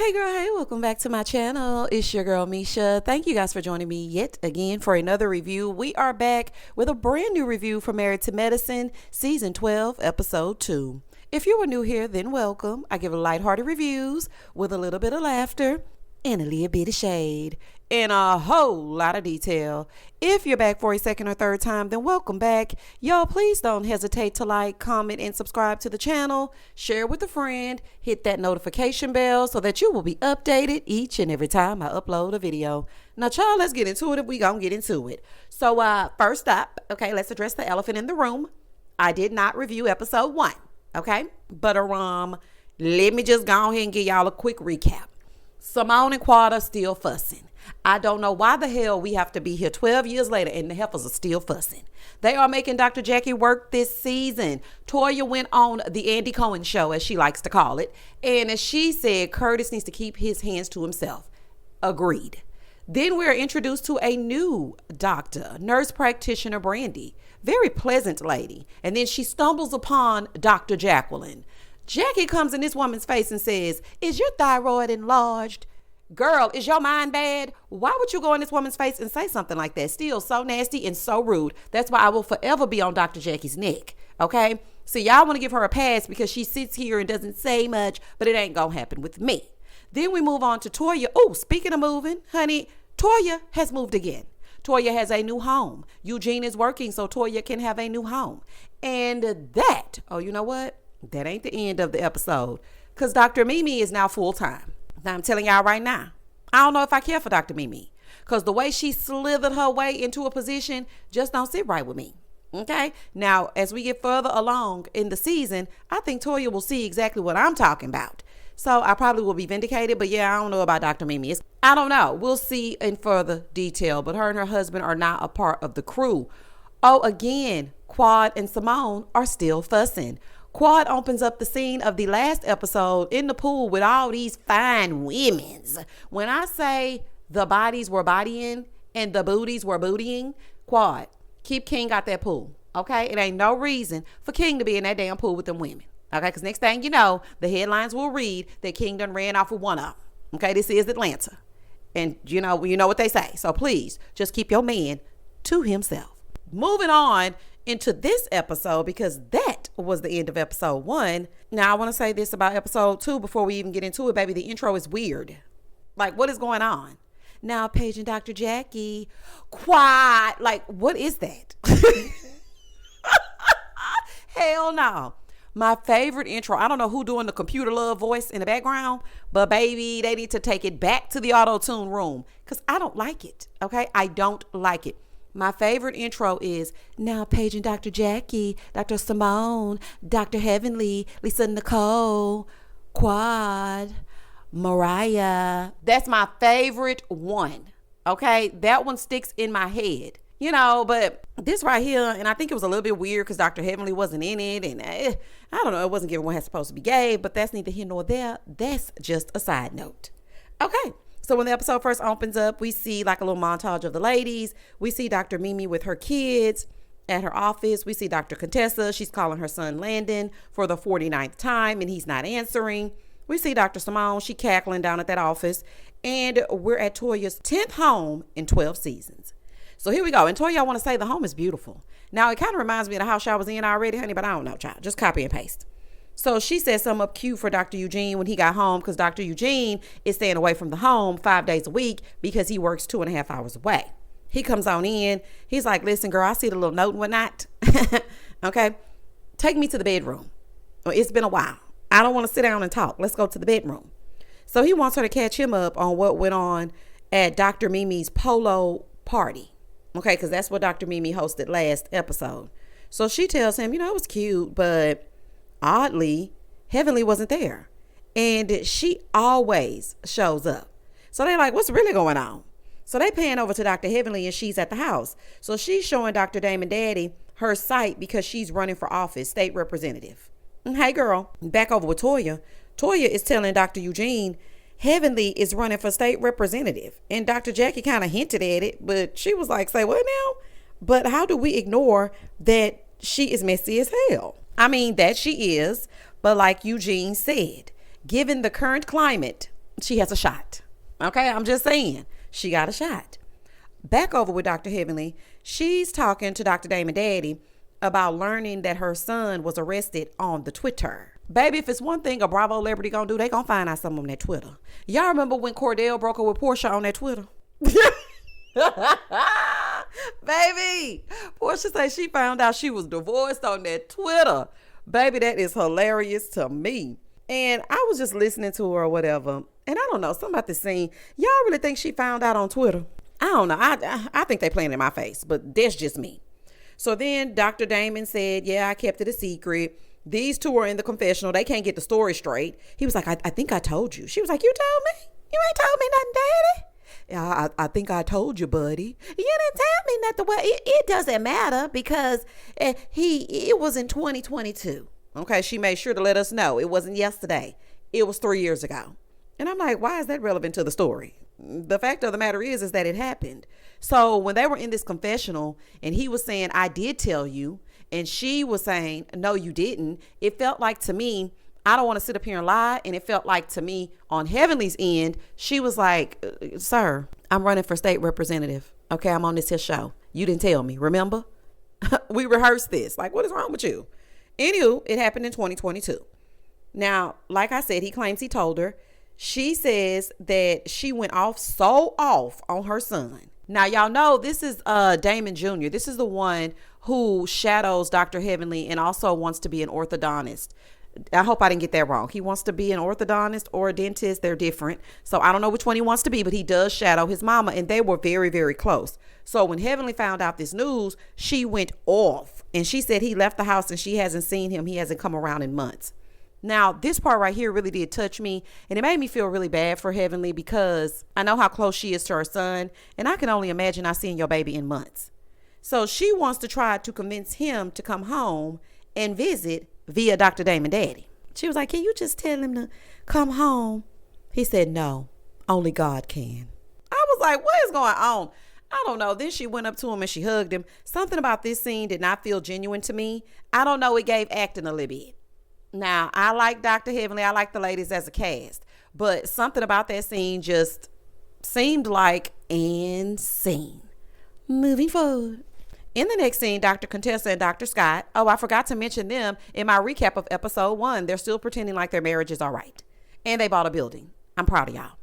Hey girl, hey, welcome back to my channel. It's your girl Misha. Thank you guys for joining me yet again for another review. We are back with a brand new review for Married to Medicine, Season 12, Episode 2. If you are new here, then welcome. I give lighthearted reviews with a little bit of laughter and a little bit of shade and a whole lot of detail. If you're back for a second or third time, then welcome back. Y'all, please don't hesitate to like, comment, and subscribe to the channel. Share with a friend. Hit that notification bell so that you will be updated each and every time I upload a video. Now, child, let's get into it. We gonna get into it. So, first up, okay, let's address the elephant in the room. I did not review episode 1, okay? But, let me just go ahead and give y'all a quick recap. Simone and Quad are still fussing. I don't know why the hell we have to be here 12 years later and the heifers are still fussing. They are making Dr. Jackie work this season. Toya went on the Andy Cohen show, as she likes to call it. And as she said, Curtis needs to keep his hands to himself. Agreed. Then we're introduced to a new doctor, nurse practitioner Brandy. Very pleasant lady. And then she stumbles upon Dr. Jacqueline. Jackie comes in this woman's face and says, "Is your thyroid enlarged?" Girl, is your mind bad? Why would you go in this woman's face and say something like that? Still so nasty and so rude. That's why I will forever be on Dr. Jackie's neck. Okay? So y'all want to give her a pass because she sits here and doesn't say much, but it ain't gonna happen with me. Then we move on to Toya. Oh, speaking of moving, honey, Toya has moved again. Toya has a new home. Eugene is working so Toya can have a new home. And that, you know what? That ain't the end of the episode because Dr. Mimi is now full-time. Now, I'm telling y'all right now, I don't know if I care for Dr. Mimi because the way she slithered her way into a position just don't sit right with me. Okay. Now, as we get further along in the season, I think Toya will see exactly what I'm talking about. So I probably will be vindicated. But yeah, I don't know about Dr. Mimi. I don't know. We'll see in further detail. But her and her husband are not a part of the crew. Oh, again, Quad and Simone are still fussing. Quad opens up the scene of the last episode in the pool with all these fine women's. When I say the bodies were bodying and the booties were bootying, Quad, keep King out that pool, okay? It ain't no reason for King to be in that damn pool with them women, okay? Because next thing you know, the headlines will read that King done ran off with one of them, okay? This is Atlanta. And you know what they say. So please, just keep your man to himself. Moving on into this episode, because that was the end of episode 1. Now I want to say this about episode 2 before we even get into it, baby. The intro is weird. Like, what is going on? Now Paige and Dr. Jackie, quiet. Like, what is that? Hell no. My favorite intro, I don't know who doing the computer love voice in the background, but baby, they need to take it back to the auto-tune room because I don't like it. Okay, I don't like it. My favorite intro is now Paige and Dr. Jackie, Dr. Simone, Dr. Heavenly, Lisa Nicole, Quad, Mariah. That's my favorite one. Okay, that one sticks in my head. But this right here, and I think it was a little bit weird because Dr. Heavenly wasn't in it, and I don't know, it wasn't given what it's supposed to be gave, but that's neither here nor there. That's just a side note. Okay. So when the episode first opens up, we see like a little montage of the ladies. We see Dr. Mimi with her kids at her office. We see Dr. Contessa. She's calling her son Landon for the 49th time and he's not answering. We see Dr. Simone. She cackling down at that office. And we're at Toya's 10th home in 12 seasons. So here we go. And Toya, I want to say the home is beautiful. Now, it kind of reminds me of the house I was in already, honey, but I don't know, child. Just copy and paste. So she said something up cute for Dr. Eugene when he got home because Dr. Eugene is staying away from the home 5 days a week because he works 2.5 hours away. He comes on in. He's like, "Listen, girl, I see the little note and whatnot. Okay, take me to the bedroom. It's been a while. I don't want to sit down and talk. Let's go to the bedroom." So he wants her to catch him up on what went on at Dr. Mimi's polo party. Okay, because that's what Dr. Mimi hosted last episode. So she tells him, it was cute, but oddly, Heavenly wasn't there. And she always shows up. So they're like, what's really going on? So they pan over to Dr. Heavenly and she's at the house. So she's showing Dr. Damon Daddy her site because she's running for office, state representative. Hey girl, back over with Toya. Toya is telling Dr. Eugene Heavenly is running for state representative. And Dr. Jackie kind of hinted at it, but she was like, say what now? But how do we ignore that she is messy as hell? I mean, that she is, but like Eugene said, given the current climate she has a shot. Okay, I'm just saying. She got a shot. Back over with Dr. Heavenly. She's talking to Dr. Damon Daddy about learning that her son was arrested on the Twitter. Baby, if it's one thing a Bravo celebrity gonna do, they gonna find out something on that Twitter. Y'all remember when Cordell broke up with Portia on that Twitter? Baby, Portia said she found out she was divorced on that Twitter. Baby, that is hilarious to me. And I was just listening to her or whatever. And I don't know, something about this scene. Y'all really think she found out on Twitter? I don't know. I think they playing in my face, but that's just me. So then Dr. Damon said, yeah, I kept it a secret. These two are in the confessional. They can't get the story straight. He was like, I think I told you. She was like, you told me? You ain't told me nothing, Daddy. Yeah, I think I told you, buddy. You didn't tell me nothing. Well, it doesn't matter because it was in 2022. Okay, she made sure to let us know. It wasn't yesterday. It was 3 years ago. And I'm like, why is that relevant to the story? The fact of the matter is that it happened. So when they were in this confessional and he was saying, I did tell you, and she was saying, no, you didn't. It felt like to me, I don't want to sit up here and lie. And it felt like to me on Heavenly's end, she was like, sir, I'm running for state representative. Okay, I'm on this here show. You didn't tell me, remember? We rehearsed this. Like, what is wrong with you? Anywho, it happened in 2022. Now, like I said, he claims he told her. She says that she went off on her son. Now, y'all know this is Damon Jr. This is the one who shadows Dr. Heavenly and also wants to be an orthodontist. I hope I didn't get that wrong. He wants to be an orthodontist or a dentist. They're different. So I don't know which one he wants to be, but he does shadow his mama, and they were very, very close. So when Heavenly found out this news, she went off, and she said he left the house and she hasn't seen him. He hasn't come around in months. Now, this part right here really did touch me, and it made me feel really bad for Heavenly because I know how close she is to her son, and I can only imagine not seeing your baby in months. So she wants to try to convince him to come home and visit via Dr. Damon Daddy. She was like, can you just tell him to come home? He said, no, only God can. I was like, what is going on? I don't know. Then she went up to him and she hugged him. Something about this scene did not feel genuine to me. I don't know. It gave acting a little bit. Now, I like Dr. Heavenly. I like the ladies as a cast. But something about that scene just seemed like and scene. Moving forward. In the next scene, Dr. Contessa and Dr. Scott. Oh, I forgot to mention them in my recap of episode 1. They're still pretending like their marriage is all right. And they bought a building. I'm proud of y'all.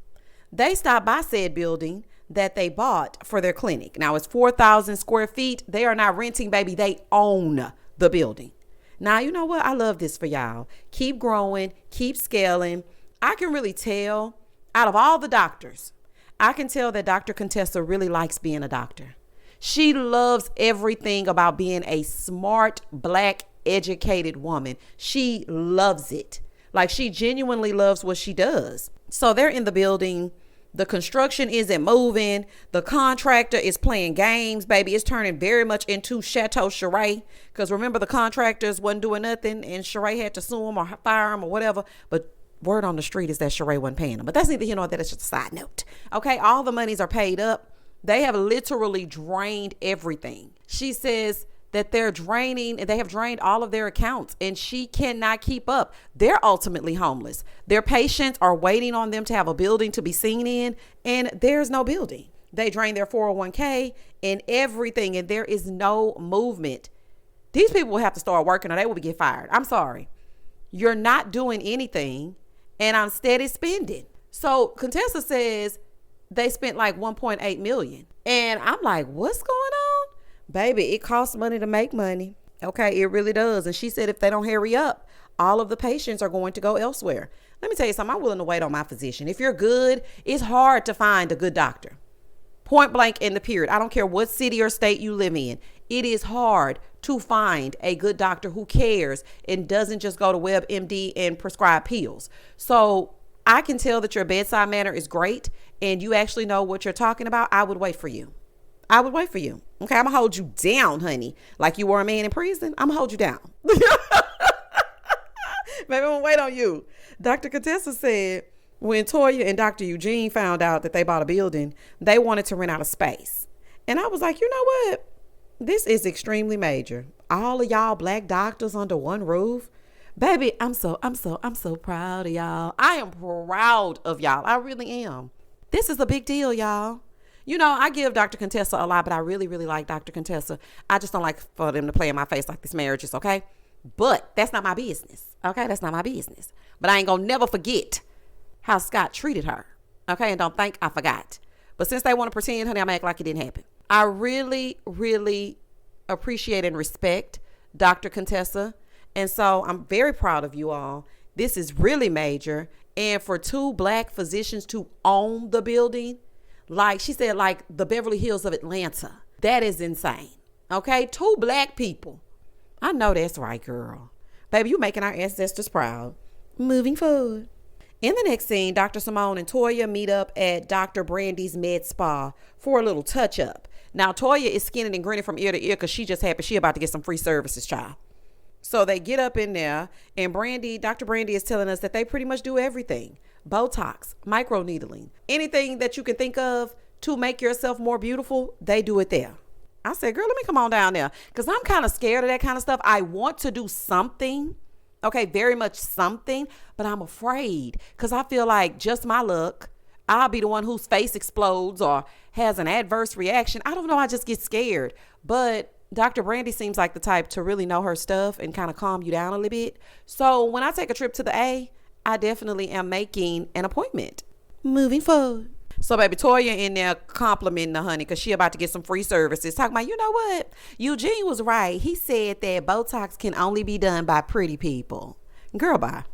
They stopped by said building that they bought for their clinic. Now, it's 4,000 square feet. They are not renting, baby. They own the building. Now, you know what? I love this for y'all. Keep growing, keep scaling. I can really tell out of all the doctors, I can tell that Dr. Contessa really likes being a doctor. She loves everything about being a smart, Black, educated woman. She loves it. Like she genuinely loves what she does. So they're in the building. The construction isn't moving. The contractor is playing games, baby. It's turning very much into Chateau Sheree. Because remember, the contractors wasn't doing nothing and Sheree had to sue him or fire him or whatever. But word on the street is that Sheree wasn't paying him. But that's neither here nor there. That's just a side note. Okay, all the monies are paid up. They have literally drained everything. She says that they have drained all of their accounts and she cannot keep up. They're ultimately homeless. Their patients are waiting on them to have a building to be seen in, and there's no building. They drained their 401k and everything, and there is no movement. These people will have to start working or they will get fired. I'm sorry. You're not doing anything and I'm steady spending. So Contessa says they spent like 1.8 million. And I'm like, what's going on? Baby, it costs money to make money. Okay, it really does. And she said if they don't hurry up, all of the patients are going to go elsewhere. Let me tell you something. I'm willing to wait on my physician. If you're good, it's hard to find a good doctor. Point blank in the period. I don't care what city or state you live in. It is hard to find a good doctor who cares and doesn't just go to WebMD and prescribe pills. So I can tell that your bedside manner is great and you actually know what you're talking about. I would wait for you. I would wait for you. Okay, I'm going to hold you down, honey. Like you were a man in prison. I'm going to hold you down. Maybe I'm going to wait on you. Dr. Contessa said when Toya and Dr. Eugene found out that they bought a building, they wanted to rent out a space. And I was like, you know what? This is extremely major. All of y'all Black doctors under one roof. Baby, I'm so proud of y'all. I am proud of y'all. I really am. This is a big deal, y'all. You know, I give Dr. Contessa a lot, but I really, really like Dr. Contessa. I just don't like for them to play in my face like this marriage is, okay? But that's not my business, okay? That's not my business. But I ain't gonna never forget how Scott treated her, okay? And don't think I forgot. But since they want to pretend, honey, I'm gonna act like it didn't happen. I really, really appreciate and respect Dr. Contessa. And so I'm very proud of you all. This is really major. And for two Black physicians to own the building, like she said, like the Beverly Hills of Atlanta, that is insane. Okay, two Black people. I know that's right, girl. Baby, you making our ancestors proud. Moving forward. In the next scene, Dr. Simone and Toya meet up at Dr. Brandy's med spa for a little touch up. Now, Toya is skinning and grinning from ear to ear because she just happy she about to get some free services, child. So they get up in there, and Dr. Brandy is telling us that they pretty much do everything. Botox, microneedling, anything that you can think of to make yourself more beautiful, they do it there. I said, girl, let me come on down there because I'm kind of scared of that kind of stuff. I want to do something, okay, very much something, but I'm afraid because I feel like just my luck, I'll be the one whose face explodes or has an adverse reaction. I don't know. I just get scared. But Dr. Brandy seems like the type to really know her stuff and kind of calm you down a little bit. So when I take a trip to the A, I definitely am making an appointment. Moving forward. So baby, Toya in there complimenting the honey because she about to get some free services. Talking about, you know what? Eugene was right. He said that Botox can only be done by pretty people. Girl, bye.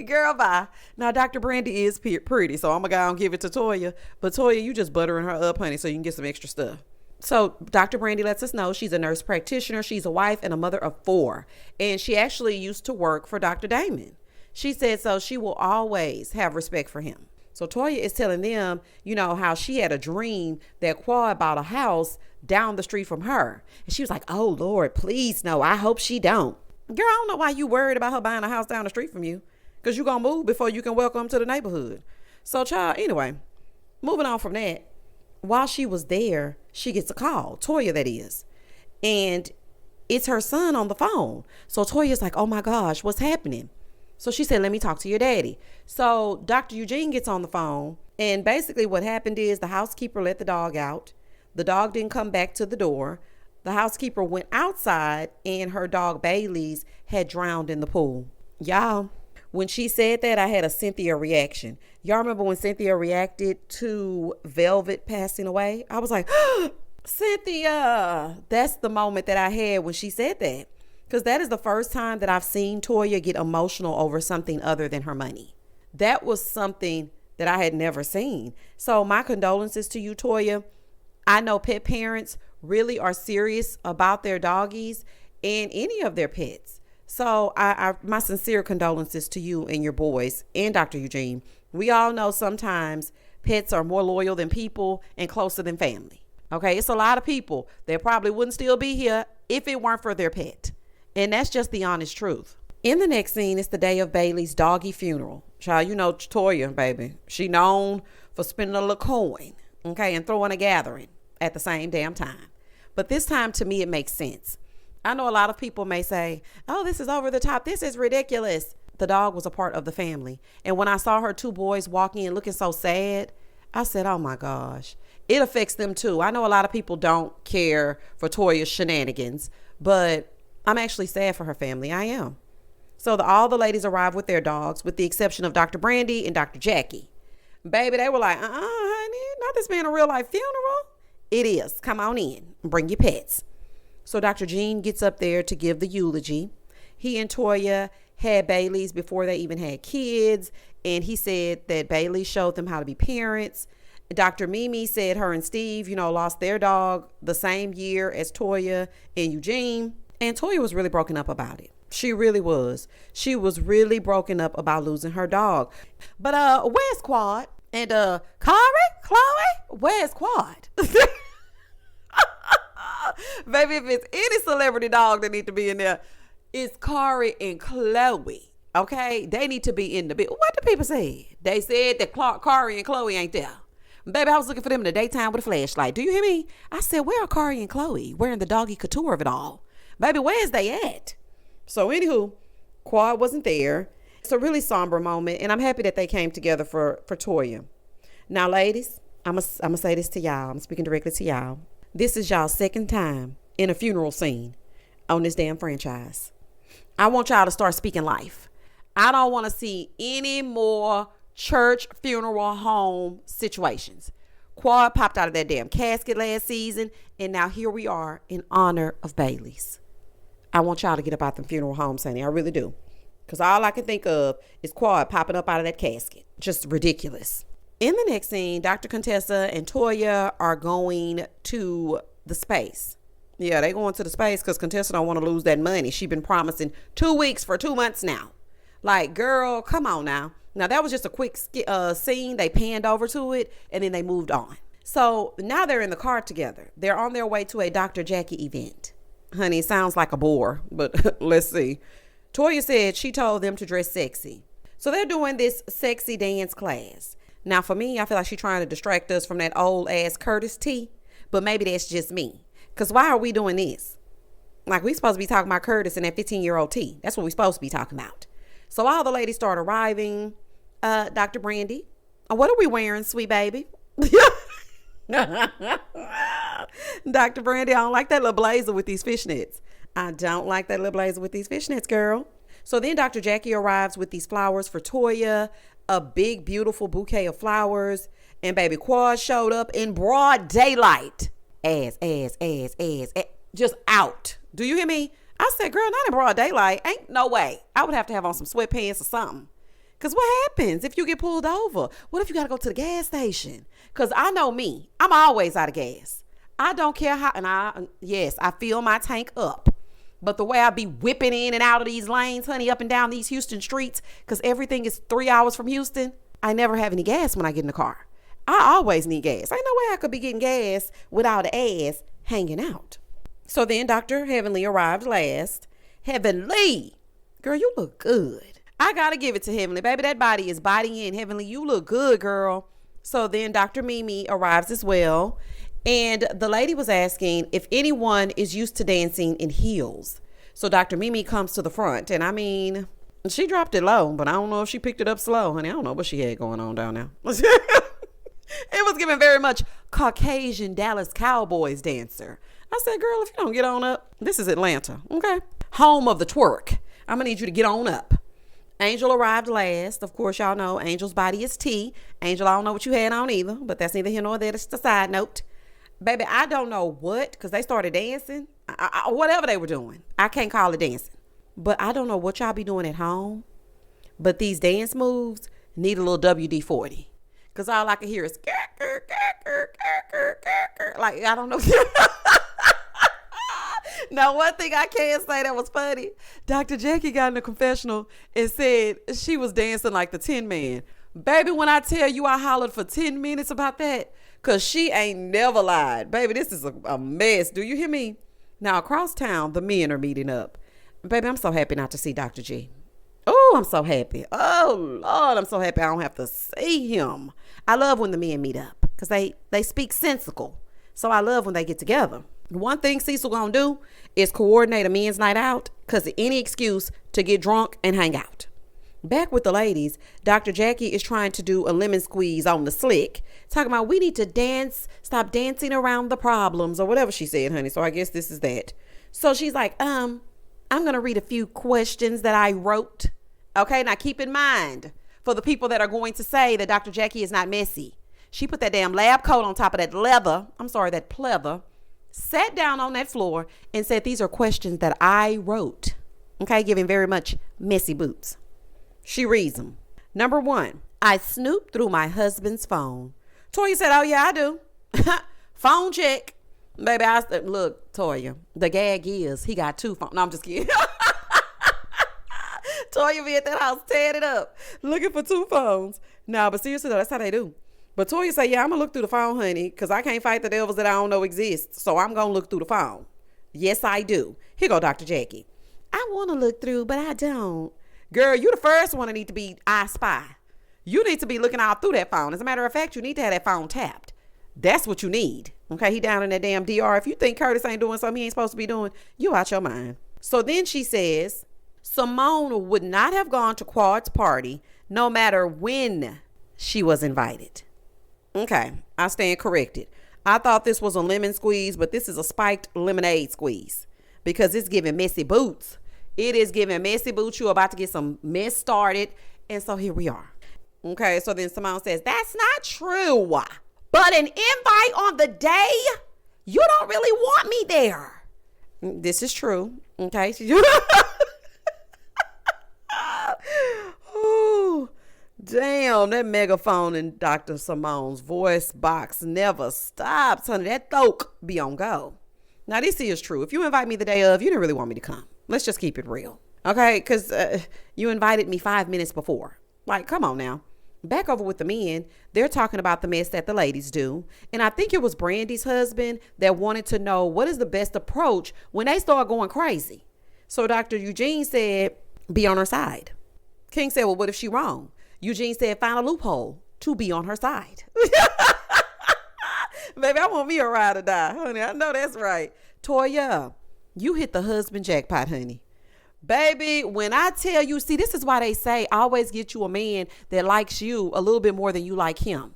Girl, bye. Now, Dr. Brandy is pretty, so I'm going to go and give it to Toya. But Toya, you just buttering her up, honey, so you can get some extra stuff. So Dr. Brandy lets us know she's a nurse practitioner. She's a wife and a mother of 4. And she actually used to work for Dr. Damon. She said so she will always have respect for him. So Toya is telling them, you know, how she had a dream that Quad bought a house down the street from her. And she was like, oh, Lord, please, no, I hope she don't. Girl, I don't know why you worried about her buying a house down the street from you. Because you're going to move before you can welcome them to the neighborhood. So, child, anyway, moving on from that, while she was there, she gets a call, Toya that is. And it's her son on the phone. So Toya's like, oh my gosh, what's happening? So she said, let me talk to your daddy. So Dr. Eugene gets on the phone. And basically what happened is the housekeeper let the dog out. The dog didn't come back to the door. The housekeeper went outside and her dog Bailey's had drowned in the pool. Y'all, when she said that, I had a Cynthia reaction. Y'all remember when Cynthia reacted to Velvet passing away? I was like, Cynthia. That's the moment that I had when she said that. Because that is the first time that I've seen Toya get emotional over something other than her money. That was something that I had never seen. So my condolences to you, Toya. I know pet parents really are serious about their doggies and any of their pets. So my sincere condolences to you and your boys and Dr. Eugene. We all know sometimes pets are more loyal than people and closer than family. Okay, it's a lot of people that probably wouldn't still be here if it weren't for their pet. And that's just the honest truth. In the next scene, it's the day of Bailey's doggy funeral. Child, you know Toya, baby. She known for spending a little coin, okay, and throwing a gathering at the same damn time. But this time, to me, it makes sense. I know a lot of people may say, oh, this is over the top. This is ridiculous. The dog was a part of the family. And when I saw her 2 boys walking in looking so sad, I said, oh my gosh, it affects them too. I know a lot of people don't care for Toya's shenanigans, but I'm actually sad for her family. I am. So all the ladies arrived with their dogs, with the exception of Dr. Brandy and Dr. Jackie. Baby, they were like, honey, not this being a real life funeral. It is. Come on in. Bring your pets. So Dr. Gene gets up there to give the eulogy. He and Toya had Bailey's before they even had kids. And he said that Bailey showed them how to be parents. Dr. Mimi said her and Steve, lost their dog the same year as Toya and Eugene. And Toya was really broken up about it. She really was. She was really broken up about losing her dog. But where's Quad? And Chloe, where's Quad? Baby, if it's any celebrity dog that need to be in there, it's Kari and Chloe. Okay? They need to be in the bed. What do people say? They said that Kari and Chloe ain't there. Baby, I was looking for them in the daytime with a flashlight. Do you hear me? I said, where are Kari and Chloe? Wearing the doggy couture of it all. Baby, where is they at? So anywho, Quad wasn't there. It's a really somber moment, and I'm happy that they came together for Toya. Now, ladies, I'm gonna say this to y'all. I'm speaking directly to y'all. This is y'all's second time in a funeral scene on this damn franchise. I want y'all to start speaking life. I don't want to see any more church funeral home situations. Quad popped out of that damn casket last season, and now here we are in honor of Bailey's. I want y'all to get about them funeral homes, honey. I really do. Because all I can think of is Quad popping up out of that casket. Just ridiculous. In the next scene, Dr. Contessa and Toya are going to the space. Yeah, they going to the space because Contessa don't want to lose that money. She been promising 2 weeks for 2 months now. Like, girl, come on now. Now, that was just a quick scene. They panned over to it, and then they moved on. So now they're in the car together. They're on their way to a Dr. Jackie event. Honey, it sounds like a bore, but let's see. Toya said she told them to dress sexy. So they're doing this sexy dance class. Now, for me, I feel like she's trying to distract us from that old ass Curtis T, but maybe that's just me. Because why are we doing this? Like, we supposed to be talking about Curtis and that 15-year-old T. That's what we supposed to be talking about. So all the ladies start arriving. Dr. Brandy, what are we wearing, sweet baby? Dr. Brandy, I don't like that little blazer with these fishnets. I don't like that little blazer with these fishnets, girl. So then Dr. Jackie arrives with these flowers for Toya, a big, beautiful bouquet of flowers. And baby Quad showed up in broad daylight. Ass, just out. Do you hear me? I said, girl, not in broad daylight. Ain't no way. I would have to have on some sweatpants or something. Because what happens if you get pulled over? What if you got to go to the gas station? Because I know me. I'm always out of gas. I don't care how. And I fill my tank up. But the way I be whipping in and out of these lanes, honey, up and down these Houston streets, because everything is 3 hours from Houston, I never have any gas when I get in the car. I always need gas. Ain't no way I could be getting gas without the ass hanging out. So then Dr. Heavenly arrived last. Heavenly, girl, you look good. I gotta give it to Heavenly. Baby, that body is bodying. Heavenly, you look good, girl. So then Dr. Mimi arrives as well. And the lady was asking if anyone is used to dancing in heels. So Dr. Mimi comes to the front. And I mean, she dropped it low, but I don't know if she picked it up slow, honey. I don't know what she had going on down there. It was giving very much Caucasian Dallas Cowboys dancer. I said, girl, if you don't get on up, this is Atlanta, okay? Home of the twerk. I'm going to need you to get on up. Angel arrived last. Of course, y'all know Angel's body is T. Angel, I don't know what you had on either, but that's neither here nor there. It's just a side note. Baby, I don't know what, because they started dancing. Whatever they were doing. I can't call it dancing. But I don't know what y'all be doing at home. But these dance moves need a little WD-40. Because all I can hear is, like, I don't know. Now, one thing I can say that was funny, Dr. Jackie got in the confessional and said she was dancing like the Tin Man. Baby, when I tell you I hollered for 10 minutes about that, because she ain't never lied. Baby, this is a mess. Do you hear me? Now, across town, the men are meeting up. Baby, I'm so happy not to see Dr. G. Oh, I'm so happy. Oh, Lord, I'm so happy I don't have to see him. I love when the men meet up because they speak sensical. So I love when they get together. One thing Cecil gonna do is coordinate a men's night out because of any excuse to get drunk and hang out. Back with the ladies, Dr. Jackie is trying to do a lemon squeeze on the slick, talking about we need to dance, stop dancing around the problems or whatever she said, honey. So I guess this is that. So she's like, I'm going to read a few questions that I wrote. Okay, now keep in mind for the people that are going to say that Dr. Jackie is not messy. She put that damn lab coat on top of that that pleather, sat down on that floor and said, these are questions that I wrote. Okay, giving very much messy boots. She reads them. Number 1, I snooped through my husband's phone. Toya said, oh, yeah, I do. Phone check. Baby, look, Toya, the gag is he got 2 phones. No, I'm just kidding. Toya be at that house tearing it up, looking for 2 phones. No, but seriously, though, that's how they do. But Toya say, yeah, I'm going to look through the phone, honey, because I can't fight the devils that I don't know exist. So I'm going to look through the phone. Yes, I do. Here go Dr. Jackie. I want to look through, but I don't. Girl, you the first one to need to be I Spy. You need to be looking out through that phone. As a matter of fact, you need to have that phone tapped. That's what you need. Okay, he down in that damn DR. If you think Curtis ain't doing something he ain't supposed to be doing, you out your mind. So then she says, Simone would not have gone to Quad's party no matter when she was invited. Okay, I stand corrected. I thought this was a lemon squeeze, but this is a spiked lemonade squeeze because it's giving messy boots. It is giving messy boots. You're about to get some mess started. And so here we are. Okay, so then Simone says, that's not true. But an invite on the day, you don't really want me there. This is true. Okay. Ooh, damn, that megaphone in Dr. Simone's voice box never stops, honey. That thoke be on go. Now, this is true. If you invite me the day of, you didn't really want me to come. Let's just keep it real. Okay, because you invited me 5 minutes before. Like, come on now. Back over with the men, they're talking about the mess that the ladies do. And I think it was Brandy's husband that wanted to know what is the best approach when they start going crazy. So Dr. Eugene said, be on her side. King said, well, what if she wrong? Eugene said, find a loophole to be on her side. Baby, I want me a ride or die, honey. I know that's right. Toya, you hit the husband jackpot, honey. Baby, when I tell you, see, this is why they say always get you a man that likes you a little bit more than you like him.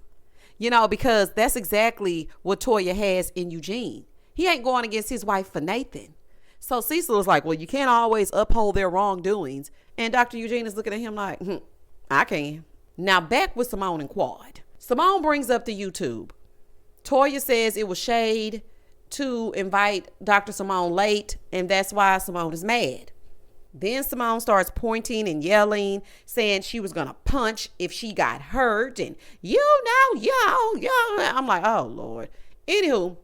You know, because that's exactly what Toya has in Eugene. He ain't going against his wife for Nathan. So Cecil is like, well, you can't always uphold their wrongdoings. And Dr. Eugene is looking at him like, I can. Now back with Simone and Quad. Simone brings up the YouTube. Toya says it was shade to invite Dr. Simone late, and that's why Simone is mad. Then Simone starts pointing and yelling, saying she was going to punch if she got hurt. And yo. I'm like, oh, Lord. Anywho,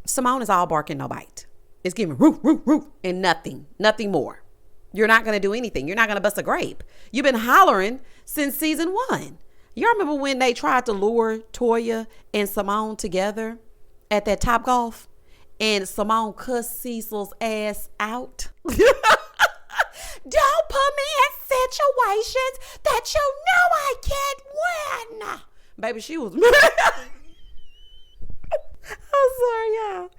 Simone is all barking, no bite. It's giving roof, and nothing more. You're not going to do anything. You're not going to bust a grape. You've been hollering since season 1. Y'all remember when they tried to lure Toya and Simone together at that Topgolf? And Simone cussed Cecil's ass out. Don't put me in situations that you know I can't win. Baby, she was... I'm sorry, y'all.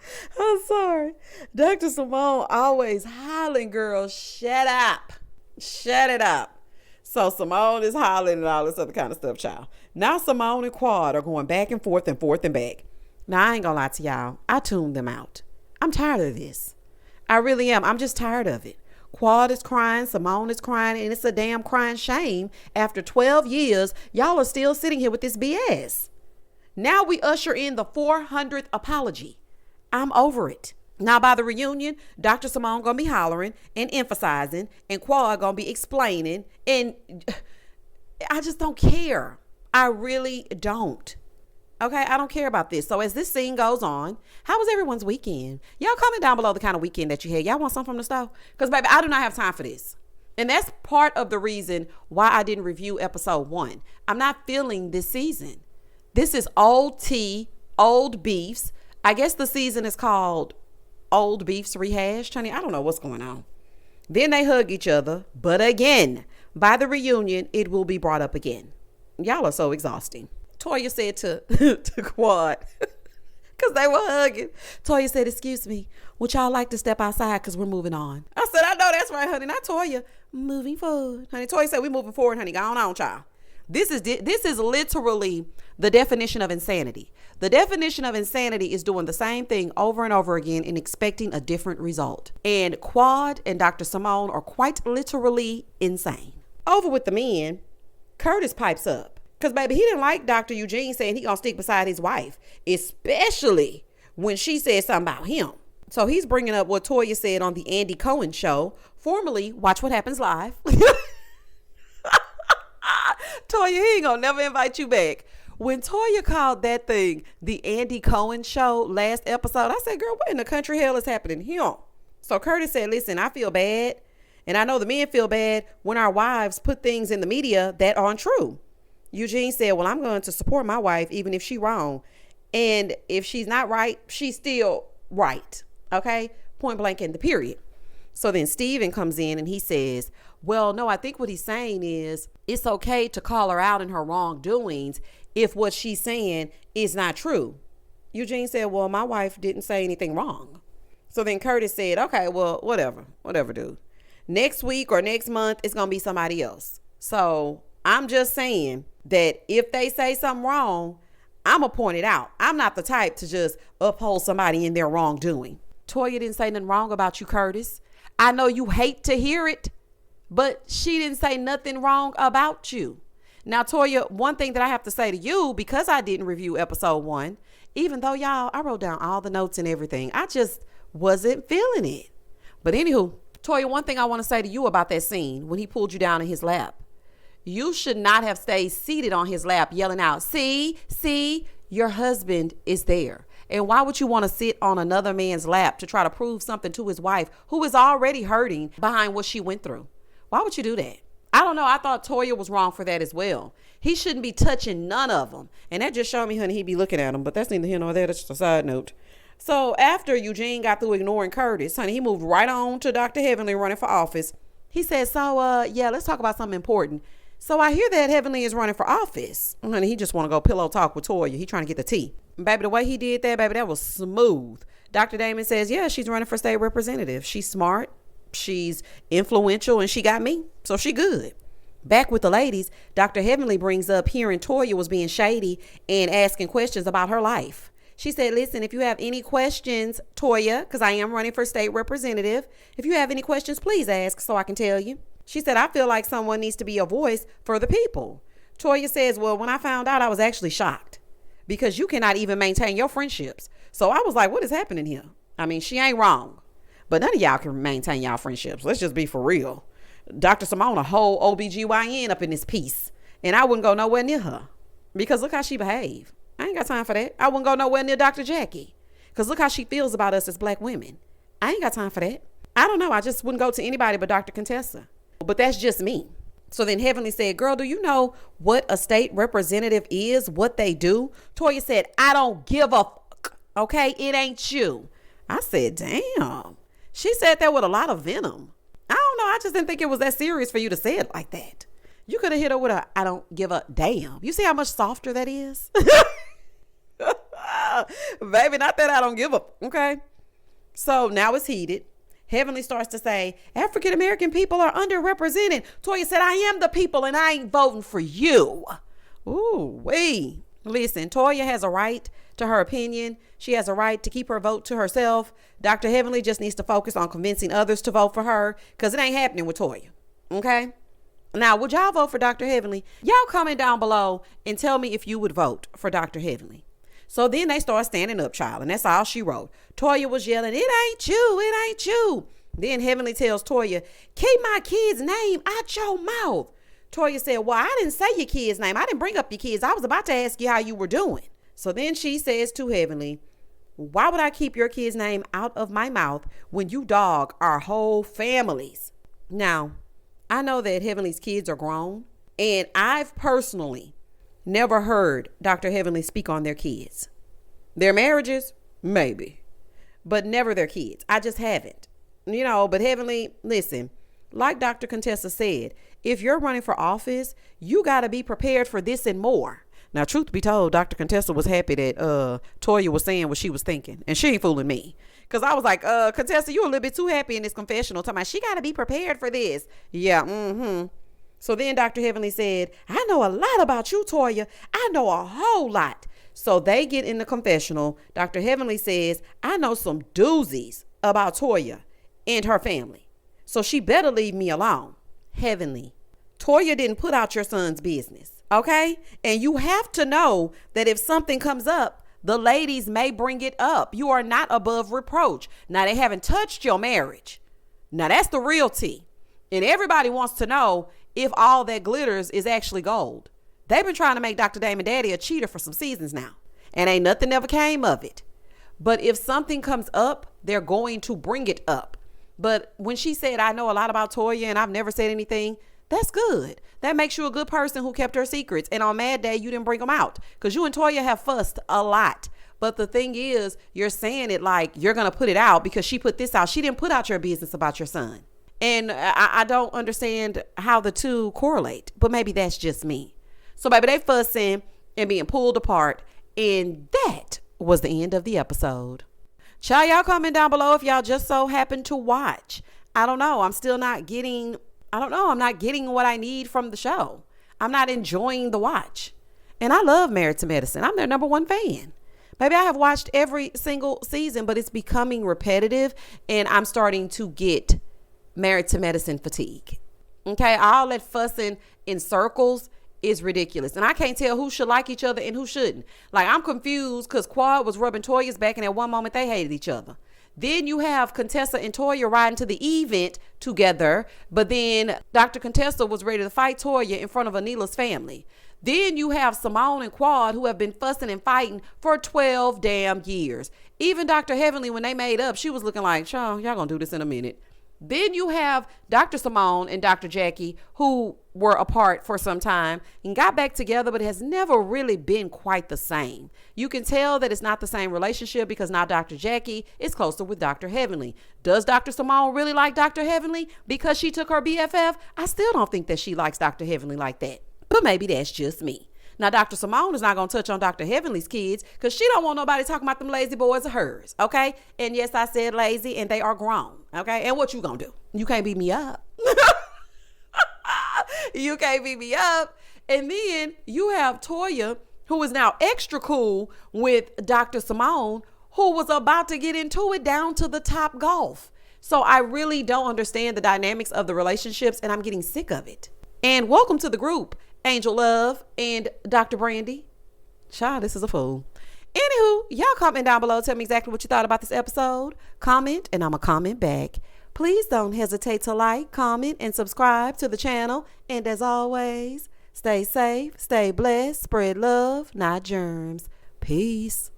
I'm sorry. Dr. Simone always hollering, girl, shut up. Shut it up. So Simone is hollering and all this other kind of stuff, child. Now Simone and Quad are going back and forth and back. Now, I ain't gonna lie to y'all. I tuned them out. I'm tired of this. I really am. I'm just tired of it. Quad is crying, Simone is crying, and it's a damn crying shame. After 12 years, y'all are still sitting here with this BS. Now we usher in the 400th apology. I'm over it. Now by the reunion, Dr. Simone gonna be hollering and emphasizing, and Quad gonna be explaining, and I just don't care. I really don't. Okay, I don't care about this. So as this scene goes on, how was everyone's weekend? Y'all comment down below the kind of weekend that you had. Y'all want something from the stove? Because, baby, I do not have time for this. And that's part of the reason why I didn't review episode 1. I'm not feeling this season. This is old tea, old beefs. I guess the season is called Old Beefs Rehashed. Honey, I don't know what's going on. Then they hug each other. But again, by the reunion, it will be brought up again. Y'all are so exhausting. Toya said to Quad, because they were hugging. Toya said, excuse me, would y'all like to step outside because we're moving on? I said, I know that's right, honey. Not Toya. Moving forward. Honey, Toya said, we're moving forward, honey. Go on, child. This is literally the definition of insanity. The definition of insanity is doing the same thing over and over again and expecting a different result. And Quad and Dr. Simone are quite literally insane. Over with the men, Curtis pipes up. Because, baby, he didn't like Dr. Eugene saying he gonna stick beside his wife, especially when she said something about him. So he's bringing up what Toya said on the Andy Cohen show, formerly Watch What Happens Live. Toya, he ain't gonna never invite you back. When Toya called that thing the Andy Cohen show last episode, I said, girl, what in the country hell is happening here? So Curtis said, listen, I feel bad, and I know the men feel bad when our wives put things in the media that aren't true. Eugene said, well, I'm going to support my wife even if she's wrong. And if she's not right, she's still right. Okay? Point blank in the period. So then Steven comes in and he says, well, no, I think what he's saying is it's okay to call her out in her wrongdoings if what she's saying is not true. Eugene said, well, my wife didn't say anything wrong. So then Curtis said, okay, well, whatever, dude. Next week or next month, it's going to be somebody else. So I'm just saying that if they say something wrong, I'm going to point it out. I'm not the type to just uphold somebody in their wrongdoing. Toya didn't say nothing wrong about you, Curtis. I know you hate to hear it, but she didn't say nothing wrong about you. Now, Toya, one thing that I have to say to you, because I didn't review episode 1, even though, y'all, I wrote down all the notes and everything, I just wasn't feeling it. But anywho, Toya, one thing I want to say to you about that scene when he pulled you down in his lap. You should not have stayed seated on his lap yelling out, see, your husband is there. And why would you want to sit on another man's lap to try to prove something to his wife who is already hurting behind what she went through? Why would you do that? I don't know. I thought Toya was wrong for that as well. He shouldn't be touching none of them. And that just showed me, honey, he'd be looking at them. But that's neither here nor there. That's just a side note. So after Eugene got through ignoring Curtis, honey, he moved right on to Dr. Heavenly running for office. He said, so, yeah, let's talk about something important. So I hear that Heavenly is running for office. Honey, he just want to go pillow talk with Toya. He trying to get the tea. Baby, the way he did that, baby, that was smooth. Dr. Damon says, yeah, she's running for state representative. She's smart. She's influential, and she got me. So she good. Back with the ladies, Dr. Heavenly brings up hearing Toya was being shady and asking questions about her life. She said, listen, if you have any questions, Toya, because I am running for state representative, if you have any questions, please ask so I can tell you. She said, I feel like someone needs to be a voice for the people. Toya says, well, when I found out, I was actually shocked because you cannot even maintain your friendships. So I was like, what is happening here? I mean, she ain't wrong, but none of y'all can maintain y'all friendships. Let's just be for real. Dr. Simone, a whole OBGYN up in this piece, and I wouldn't go nowhere near her because look how she behaved. I ain't got time for that. I wouldn't go nowhere near Dr. Jackie because look how she feels about us as black women. I ain't got time for that. I don't know. I just wouldn't go to anybody but Dr. Contessa. But that's just me. So then Heavenly said, girl, do you know what a state representative is, what they do? Toya said, I don't give a fuck. Okay, it ain't you. I said, damn. She said that with a lot of venom. I don't know. I just didn't think it was that serious for you to say it like that. You could have hit her with a, I don't give a damn. You see how much softer that is? Baby, not that I don't give a, okay? So now it's heated. Heavenly starts to say, African-American people are underrepresented. Toya said, I am the people and I ain't voting for you. Ooh, wee. Listen, Toya has a right to her opinion. She has a right to keep her vote to herself. Dr. Heavenly just needs to focus on convincing others to vote for her because it ain't happening with Toya. Okay? Now, would y'all vote for Dr. Heavenly? Y'all comment down below and tell me if you would vote for Dr. Heavenly. So then they start standing up, child, and that's all she wrote. Toya was yelling, it ain't you, it ain't you. Then Heavenly tells Toya, keep my kid's name out your mouth. Toya said, well, I didn't say your kid's name. I didn't bring up your kids. I was about to ask you how you were doing. So then she says to Heavenly, why would I keep your kid's name out of my mouth when you dog our whole families? Now, I know that Heavenly's kids are grown, and I've personally never heard Dr. Heavenly speak on their kids. Their marriages, maybe, but never their kids. I just haven't, but Heavenly, listen, like Dr. Contessa said, if you're running for office, you got to be prepared for this and more. Now, truth be told, Dr. Contessa was happy that Toya was saying what she was thinking, and she ain't fooling me. Because I was like, Contessa, you a little bit too happy in this confessional. Talking about she got to be prepared for this. Yeah, So then Dr. Heavenly said, I know a lot about you, Toya. I know a whole lot. So they get in the confessional. Dr. Heavenly says, I know some doozies about Toya and her family. So she better leave me alone. Heavenly, Toya didn't put out your son's business, okay? And you have to know that if something comes up, the ladies may bring it up. You are not above reproach. Now, they haven't touched your marriage. Now, that's the real tea. And everybody wants to know if all that glitters is actually gold. They've been trying to make Dr. Damon Daddy a cheater for some seasons now, and ain't nothing ever came of it. But if something comes up, they're going to bring it up. But when she said, I know a lot about Toya and I've never said anything, that's good. That makes you a good person who kept her secrets. And on Mad Day, you didn't bring them out because you and Toya have fussed a lot. But the thing is, you're saying it like you're going to put it out because she put this out. She didn't put out your business about your son. And I don't understand how the two correlate, but maybe that's just me. So baby, they fussing and being pulled apart. And that was the end of the episode. Child, y'all comment down below if y'all just so happen to watch. I don't know. I'm still not getting, I don't know. I'm not getting what I need from the show. I'm not enjoying the watch. And I love Married to Medicine. I'm their number one fan. Maybe I have watched every single season, but it's becoming repetitive and I'm starting to get Married to Medicine fatigue. Okay, all that fussing in circles is ridiculous. And I can't tell who should like each other and who shouldn't. Like, I'm confused because Quad was rubbing Toya's back and at one moment they hated each other. Then you have Contessa and Toya riding to the event together, but then Dr. Contessa was ready to fight Toya in front of Anila's family. Then you have Simone and Quad who have been fussing and fighting for 12 damn years. Even Dr. Heavenly, when they made up, she was looking like, y'all gonna do this in a minute. Then you have Dr. Simone and Dr. Jackie who were apart for some time and got back together, but it has never really been quite the same. You can tell that it's not the same relationship because now Dr. Jackie is closer with Dr. Heavenly. Does Dr. Simone really like Dr. Heavenly because she took her BFF? I still don't think that she likes Dr. Heavenly like that. But maybe that's just me. Now, Dr. Simone is not going to touch on Dr. Heavenly's kids because she don't want nobody talking about them lazy boys of hers, okay? And yes, I said lazy and they are grown, okay? And what you going to do? You can't beat me up. You can't beat me up. And then you have Toya, who is now extra cool with Dr. Simone, who was about to get into it down to the top golf. So I really don't understand the dynamics of the relationships and I'm getting sick of it. And welcome to the group, Angel Love and Dr. Brandy. Child, this is a fool. Anywho, y'all comment down below. Tell me exactly what you thought about this episode. Comment and I'm going to comment back. Please don't hesitate to like, comment, and subscribe to the channel. And as always, stay safe, stay blessed, spread love, not germs. Peace.